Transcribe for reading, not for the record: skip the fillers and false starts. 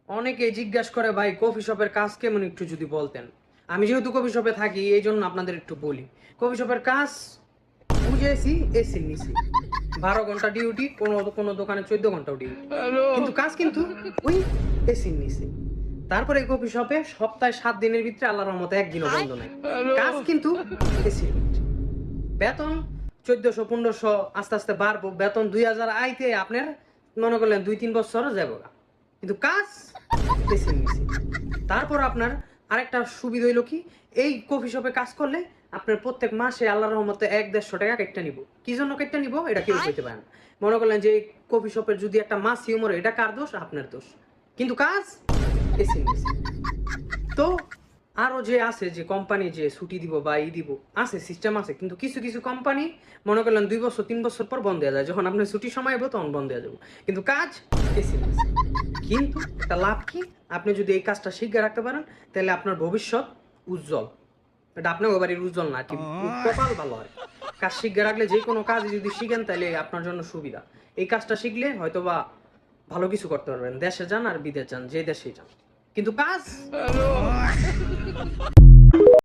অনেকেই জিজ্ঞাসা করে ভাই কফি শপের কাজ কেমন একটু যদি বলতেন। আমি যেহেতু কফি শপে থাকি এই জন্য আপনাদের একটু বলি। কফি শপের কাজ বুঝেছি, এসির নিচে 12 ঘন্টা ডিউটি, কোনো কোনো দোকানে 14 ঘন্টাও ডিউটি, কিন্তু কাজ কিন্তু ওই এসির নিচে। তারপরে কফি শপে সপ্তাহে 7 দিনের ভিতরে আল্লাহর রহমতে একদিনও বন্ধ নাই, কাজ কিন্তু এসির ভিতরে। বেতন 1400 1500, আস্তে আস্তে বাড়বো, বেতন 2000 আইতে আপনার মনে করলেন 2-3 বছর যাবো, কিন্তু কাজ বেছে নিছি। তারপর আপনার আরেকটা সুবিধা হইলো কি, এই কফি শপে কাজ করলে আপনার প্রত্যেক মাসে আল্লাহর রহমতে 1-150 টাকা কেটে নিব। কি জন্য কেটে নিব এটা কেউ কইতে পারেন। মনে করলেন যে কফি শপের যদি একটা মাস হিউমার, এটা কার দোষ? আপনার দোষ, কিন্তু কাজ এসে নিছে। তো আরো যে আছে যে কোম্পানি যে ছুটি দিব বা ই দিব আছে, সিস্টেম আছে, কিন্তু কিছু কিছু কোম্পানি মনে করলেন 2 বছর 3 বছর পর বন্ধ হয়ে যায়, যখন আপনার ছুটির সময় হবে তখন বন্ধ হয়ে যাবো, কিন্তু কাজ এসে নিছে। কিন্তু একটা লাভ কি, আপনি যদি এই কাজটা শিখে রাখতে পারেন তাহলে আপনার ভবিষ্যৎ উজ্জ্বল। এটা আপনার বাড়ির উজ্জ্বল না আর কি, কপাল ভালো হয়। কাজ শিখে রাখলে যে কোনো কাজ যদি শিখেন তাহলে আপনার জন্য সুবিধা। এই কাজটা শিখলে হয়তোবা ভালো কিছু করতে পারবেন, দেশে যান আর বিদেশ যান, যে দেশেই যান, কিন্তু কাজ